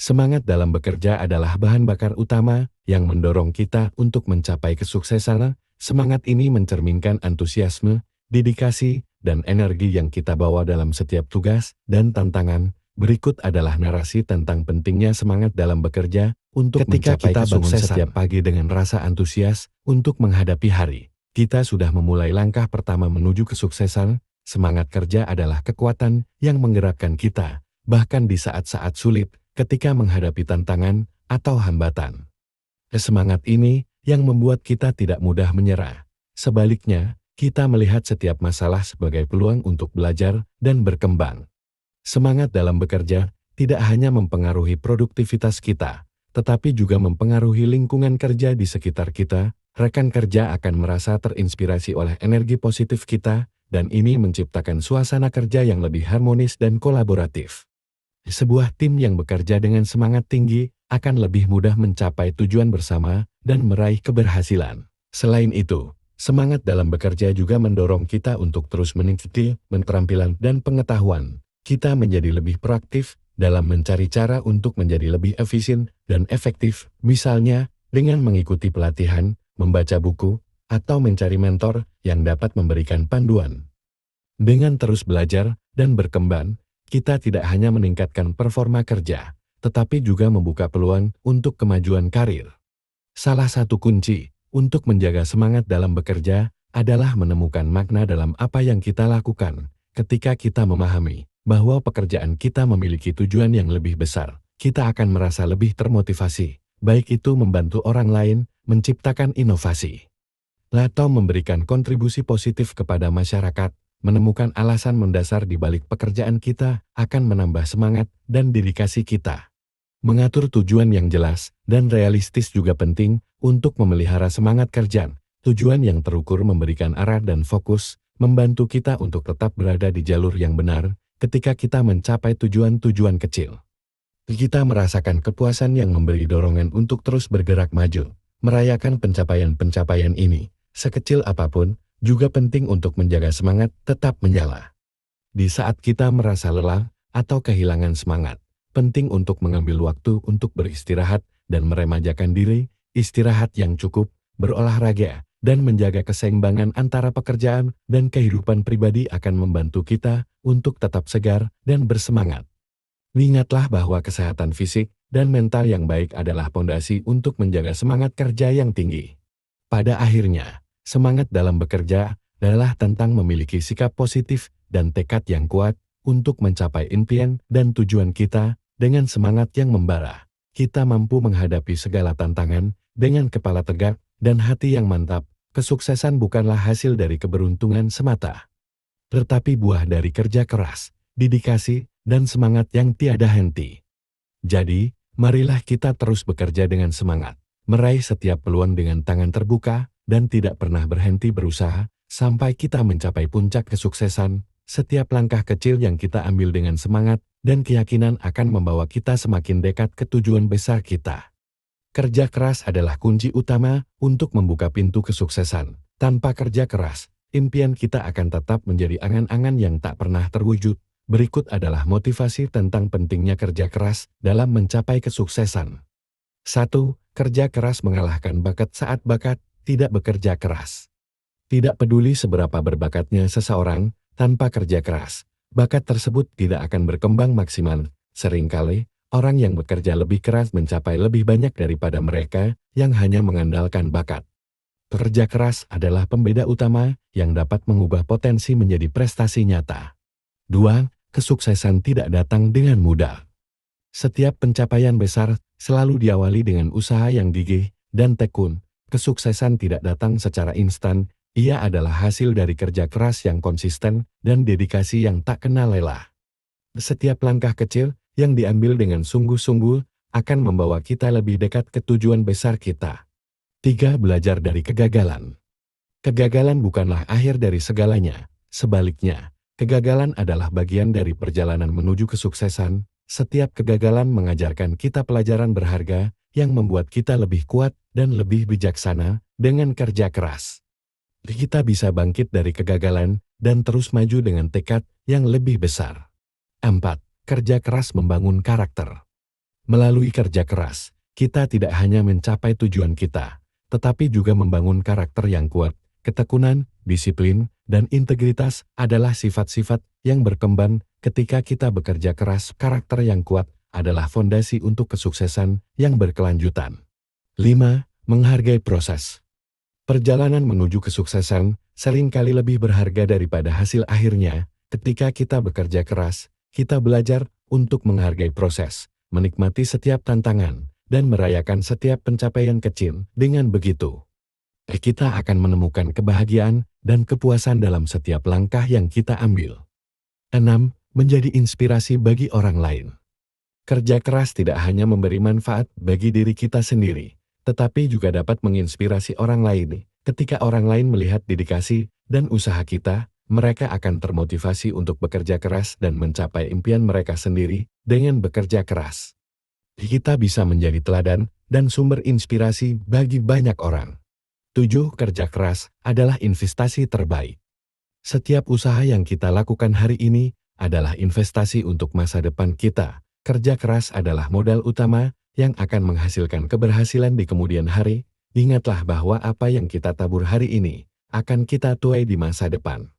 Semangat dalam bekerja adalah bahan bakar utama yang mendorong kita untuk mencapai kesuksesan. Semangat ini mencerminkan antusiasme, dedikasi, dan energi yang kita bawa dalam setiap tugas dan tantangan. Berikut adalah narasi tentang pentingnya semangat dalam bekerja untuk mencapai kesuksesan. Ketika kita bangun setiap pagi dengan rasa antusias untuk menghadapi hari, kita sudah memulai langkah pertama menuju kesuksesan. Semangat kerja adalah kekuatan yang menggerakkan kita, bahkan di saat-saat sulit, ketika menghadapi tantangan atau hambatan. Semangat ini yang membuat kita tidak mudah menyerah. Sebaliknya, kita melihat setiap masalah sebagai peluang untuk belajar dan berkembang. Semangat dalam bekerja tidak hanya mempengaruhi produktivitas kita, tetapi juga mempengaruhi lingkungan kerja di sekitar kita. Rekan kerja akan merasa terinspirasi oleh energi positif kita, dan ini menciptakan suasana kerja yang lebih harmonis dan kolaboratif. Sebuah tim yang bekerja dengan semangat tinggi akan lebih mudah mencapai tujuan bersama dan meraih keberhasilan. Selain itu, semangat dalam bekerja juga mendorong kita untuk terus meningkatkan keterampilan dan pengetahuan. Kita menjadi lebih proaktif dalam mencari cara untuk menjadi lebih efisien dan efektif, misalnya dengan mengikuti pelatihan, membaca buku, atau mencari mentor yang dapat memberikan panduan. Dengan terus belajar dan berkembang, kita tidak hanya meningkatkan performa kerja, tetapi juga membuka peluang untuk kemajuan karir. Salah satu kunci untuk menjaga semangat dalam bekerja adalah menemukan makna dalam apa yang kita lakukan. Ketika kita memahami bahwa pekerjaan kita memiliki tujuan yang lebih besar, kita akan merasa lebih termotivasi, baik itu membantu orang lain, menciptakan inovasi, atau memberikan kontribusi positif kepada masyarakat. Menemukan alasan mendasar di balik pekerjaan kita akan menambah semangat dan dedikasi kita. Mengatur tujuan yang jelas dan realistis juga penting untuk memelihara semangat kerja. Tujuan yang terukur memberikan arah dan fokus, membantu kita untuk tetap berada di jalur yang benar ketika kita mencapai tujuan-tujuan kecil. Kita merasakan kepuasan yang memberi dorongan untuk terus bergerak maju. Merayakan pencapaian-pencapaian ini, sekecil apapun, juga penting untuk menjaga semangat tetap menyala. Di saat kita merasa lelah atau kehilangan semangat, penting untuk mengambil waktu untuk beristirahat dan meremajakan diri. Istirahat yang cukup, berolahraga, dan menjaga keseimbangan antara pekerjaan dan kehidupan pribadi akan membantu kita untuk tetap segar dan bersemangat. Ingatlah bahwa kesehatan fisik dan mental yang baik adalah fondasi untuk menjaga semangat kerja yang tinggi. Pada akhirnya, semangat dalam bekerja adalah tentang memiliki sikap positif dan tekad yang kuat untuk mencapai impian dan tujuan kita. Dengan semangat yang membara, kita mampu menghadapi segala tantangan dengan kepala tegak dan hati yang mantap. Kesuksesan bukanlah hasil dari keberuntungan semata, tetapi buah dari kerja keras, dedikasi, dan semangat yang tiada henti. Jadi, marilah kita terus bekerja dengan semangat, meraih setiap peluang dengan tangan terbuka, dan tidak pernah berhenti berusaha sampai kita mencapai puncak kesuksesan. Setiap langkah kecil yang kita ambil dengan semangat dan keyakinan akan membawa kita semakin dekat ke tujuan besar kita. Kerja keras adalah kunci utama untuk membuka pintu kesuksesan. Tanpa kerja keras, impian kita akan tetap menjadi angan-angan yang tak pernah terwujud. Berikut adalah motivasi tentang pentingnya kerja keras dalam mencapai kesuksesan. 1. Kerja keras mengalahkan bakat saat bakat tidak bekerja keras. Tidak peduli seberapa berbakatnya seseorang, tanpa kerja keras, bakat tersebut tidak akan berkembang maksimal. Seringkali, orang yang bekerja lebih keras mencapai lebih banyak daripada mereka yang hanya mengandalkan bakat. Kerja keras adalah pembeda utama yang dapat mengubah potensi menjadi prestasi nyata. 2. Kesuksesan tidak datang dengan mudah. Setiap pencapaian besar selalu diawali dengan usaha yang gigih dan tekun. Kesuksesan tidak datang secara instan, ia adalah hasil dari kerja keras yang konsisten dan dedikasi yang tak kenal lelah. Setiap langkah kecil yang diambil dengan sungguh-sungguh akan membawa kita lebih dekat ke tujuan besar kita. 3. Belajar dari kegagalan. Kegagalan bukanlah akhir dari segalanya, sebaliknya, kegagalan adalah bagian dari perjalanan menuju kesuksesan. Setiap kegagalan mengajarkan kita pelajaran berharga yang membuat kita lebih kuat dan lebih bijaksana. Dengan kerja keras, kita bisa bangkit dari kegagalan dan terus maju dengan tekad yang lebih besar. 4. Kerja keras membangun karakter. Melalui kerja keras, kita tidak hanya mencapai tujuan kita, tetapi juga membangun karakter yang kuat. Ketekunan, disiplin, dan integritas adalah sifat-sifat yang berkembang ketika kita bekerja keras. Karakter yang kuat adalah fondasi untuk kesuksesan yang berkelanjutan. 5. Menghargai proses. Perjalanan menuju kesuksesan seringkali lebih berharga daripada hasil akhirnya. Ketika kita bekerja keras, kita belajar untuk menghargai proses, menikmati setiap tantangan, dan merayakan setiap pencapaian kecil. Dengan begitu, kita akan menemukan kebahagiaan dan kepuasan dalam setiap langkah yang kita ambil. 6. Menjadi inspirasi bagi orang lain. Kerja keras tidak hanya memberi manfaat bagi diri kita sendiri, tetapi juga dapat menginspirasi orang lain. Ketika orang lain melihat dedikasi dan usaha kita, mereka akan termotivasi untuk bekerja keras dan mencapai impian mereka sendiri. Dengan bekerja keras, kita bisa menjadi teladan dan sumber inspirasi bagi banyak orang. 7. Kerja keras adalah investasi terbaik. Setiap usaha yang kita lakukan hari ini adalah investasi untuk masa depan kita. Kerja keras adalah modal utama yang akan menghasilkan keberhasilan di kemudian hari. Ingatlah bahwa apa yang kita tabur hari ini akan kita tuai di masa depan.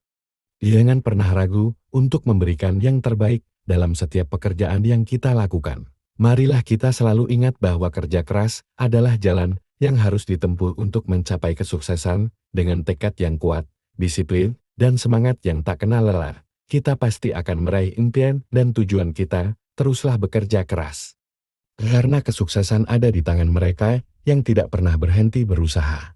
Jangan pernah ragu untuk memberikan yang terbaik dalam setiap pekerjaan yang kita lakukan. Marilah kita selalu ingat bahwa kerja keras adalah jalan yang harus ditempuh untuk mencapai kesuksesan. Dengan tekad yang kuat, disiplin, dan semangat yang tak kenal lelah, kita pasti akan meraih impian dan tujuan kita. Teruslah bekerja keras, karena kesuksesan ada di tangan mereka yang tidak pernah berhenti berusaha.